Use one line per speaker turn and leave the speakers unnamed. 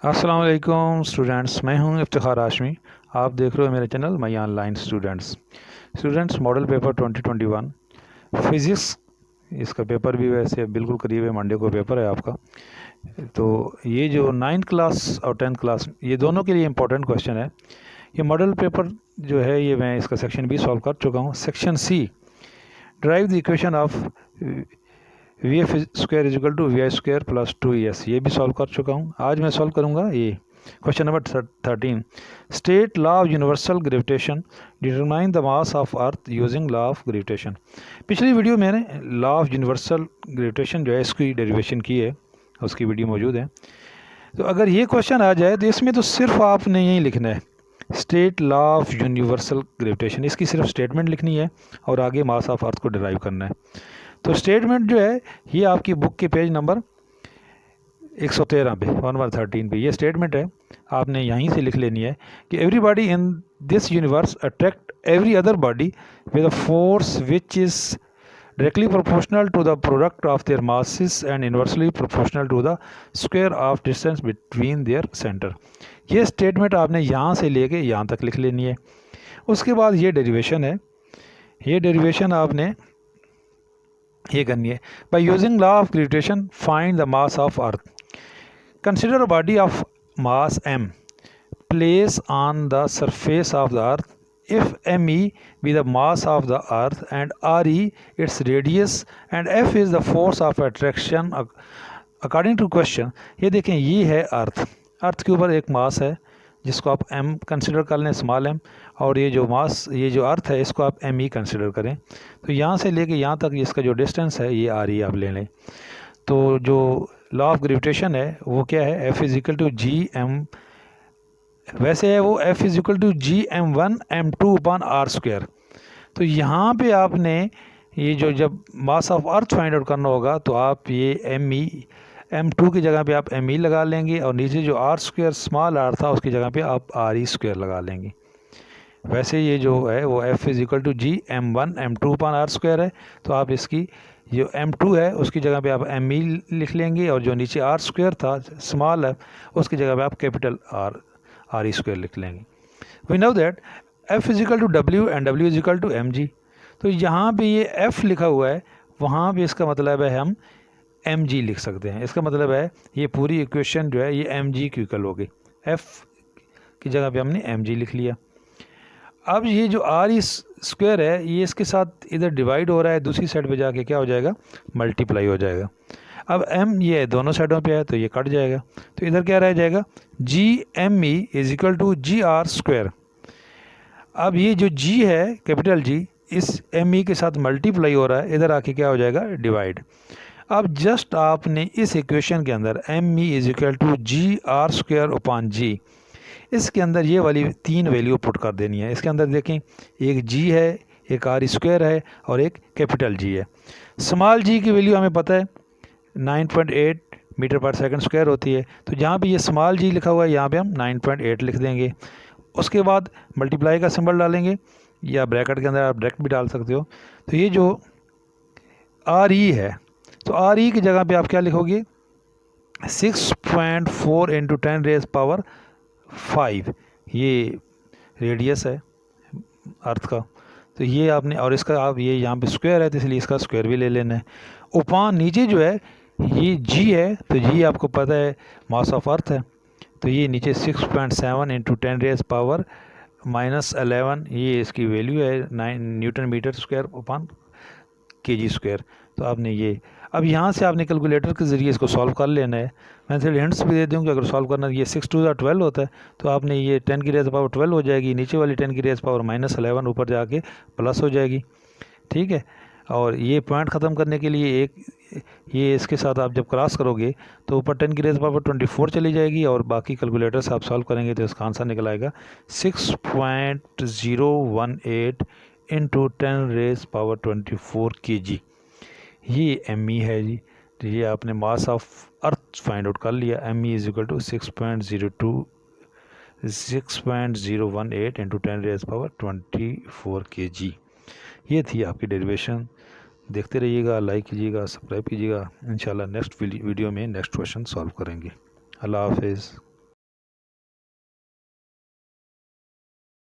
अस्सलाम वालेकुम स्टूडेंट्स, मैं हूं इफ्तिखार हाशमी। आप देख रहे हो मेरा channel my online students model paper 2021 physics. इसका पेपर भी वैसे बिल्कुल करीब है, मंडे को पेपर है आपका। तो ये जो 9th क्लास और 10th क्लास ये दोनों के लिए इम्पोर्टेंट क्वेश्चन है। ये मॉडल पेपर जो है ये मैं इसका सेक्शन बी सॉल्व कर चुका हूँ। Section c, drive the equation of v f square is equal to v i square plus 2ES, ये भी सॉल्व कर चुका हूँ। आज मैं सॉल्व करूँगा ये question number 13। State law of universal gravitation, determine the mass of earth using law of gravitation. पिछली वीडियो मैंने लॉ ऑफ यूनिवर्सल ग्रेविटेशन जो है इसकी डेरिवेशन की है, उसकी वीडियो मौजूद है। तो अगर ये क्वेश्चन आ जाए तो इसमें तो सिर्फ आपने यही लिखना है state law of universal gravitation, इसकी सिर्फ स्टेटमेंट लिखनी है और आगे मास ऑफ अर्थ को डिराइव करना है। तो स्टेटमेंट जो है ये आपकी बुक के पेज नंबर 113 पे 1113 पे ये स्टेटमेंट है, आपने यहीं से लिख लेनी है कि everybody in this universe attract every other body with a force which is directly proportional to the product of their masses and inversely proportional to the square of distance between their center। ये statement आपने यहाँ से लेके यहाँ तक लिख लेनी है। उसके बाद ये डेरिवेशन है, ये डेरिवेशन आपने ये करनी है। By using law of gravitation find the mass of earth. Consider a body of mass m place on the surface of the earth if me be the mass of the earth and re its radius and f is the force of attraction according to question। ये देखें, ये है अर्थ के ऊपर एक मास है जिसको आप m कंसिडर कर लें, स्मॉल m, और ये जो मास, ये जो अर्थ है इसको आप me कंसिडर करें। तो यहाँ से लेके यहाँ तक इसका जो डिस्टेंस है ये re आप ले लें। तो जो लॉ ऑफ ग्रेविटेशन है वो क्या है, F is equal to g m, वैसे है वो F is equal to GM1 M2 upon r square. तो यहाँ पे आपने ये जो जब mass of earth find out करना होगा तो आप ये M2 की जगह पे आप ME लगा लेंगे और नीचे जो आर स्क्वायर स्मॉल आर था उसकी जगह पे आप RE स्क्वायर लगा लेंगे। वैसे ये जो है वो F is equal to GM1 M2 upon r square है, तो आप इसकी जो M2 है उसकी जगह पे आप ME लिख लेंगे और जो नीचे आर स्क्वायर था स्मॉल है उसकी जगह पे आप कैपिटल आर स्क्वायर लिख लेंगे। We know that F is equal to W and W is equal to mg। तो यहाँ पे ये F लिखा हुआ है, वहाँ पे इसका मतलब है हम mg लिख सकते हैं। इसका मतलब है ये पूरी इक्वेशन जो है ये mg की इक्वल हो गई, F की जगह पे हमने mg लिख लिया। अब ये जो RE स्क्वायर है ये इसके साथ इधर डिवाइड हो रहा है, दूसरी साइड पे जाके क्या हो जाएगा, मल्टीप्लाई हो जाएगा। अब m ये दोनों साइडों पे है तो ये कट जाएगा, तो इधर क्या रह जाएगा, GME is equal to GR square. अब ये जो G है कैपिटल G इस ME के साथ मल्टीप्लाई हो रहा है, इधर आके क्या हो जाएगा, डिवाइड। अब जस्ट आपने इस इक्वेशन के अंदर ME is equal to GR square upon G, इसके अंदर ये वाली तीन वैल्यू पुट कर देनी है। इसके अंदर देखें, एक G है, एक R स्क्वायर है और एक कैपिटल G है। स्मॉल g की वैल्यू हमें पता है 9.8 मीटर पर सेकंड स्क्वायर होती है, तो जहाँ भी ये स्मॉल g लिखा हुआ है यहाँ पे हम 9.8 लिख देंगे। उसके बाद मल्टीप्लाई का सिंबल डालेंगे या ब्रैकेट के अंदर आप डायरेक्ट भी डाल सकते हो। तो ये जो RE है, तो RE की जगह पे आप क्या लिखोगे, 6.4 इंटू 10 रेज पावर 5, ये रेडियस है अर्थ का। तो ये आपने, और इसका आप ये यहाँ पे स्क्वायर है तो इसलिए इसका स्क्वायर भी ले लेना है। ऊपर नीचे जो है ये G है, तो G आपको पता है मास ऑफ अर्थ है, तो ये नीचे 6.7 इंटू 10 रेज पावर -11 ये इसकी वैल्यू है 9 newton metre square upon kg square. तो आपने ये, अब यहाँ से आपने कैलकुलेटर के ज़रिए इसको सॉल्व कर लेना है। मैं थोड़ी हिंट्स भी दे दूँ कि अगर सॉल्व करना, ये 6 2 12 होता है, तो आपने ये 10 की रेज पावर 12 हो जाएगी, नीचे वाली 10 की रेज पावर -11 ऊपर जाके प्लस हो जाएगी, ठीक है। और ये पॉइंट ख़त्म करने के लिए एक ये इसके साथ आप जब क्रॉस करोगे तो ऊपर 10 की रेज पावर 24 चली जाएगी और बाकी कैलकुलेटर से आप सॉल्व करेंगे तो इसका आंसर निकल आएगा 6.018 इंटू 10 रेज पावर 24 kg। ये ME है जी। तो ये आपने mass of earth find out कर लिया, ME is equal to 6.018 into 10 raise power 24 kg। ये थी आपकी डेरिवेशन। देखते रहिएगा, लाइक कीजिएगा, सब्सक्राइब कीजिएगा। इंशाल्लाह नेक्स्ट वीडियो में नेक्स्ट क्वेश्चन सॉल्व करेंगे। अल्लाह हाफिज़।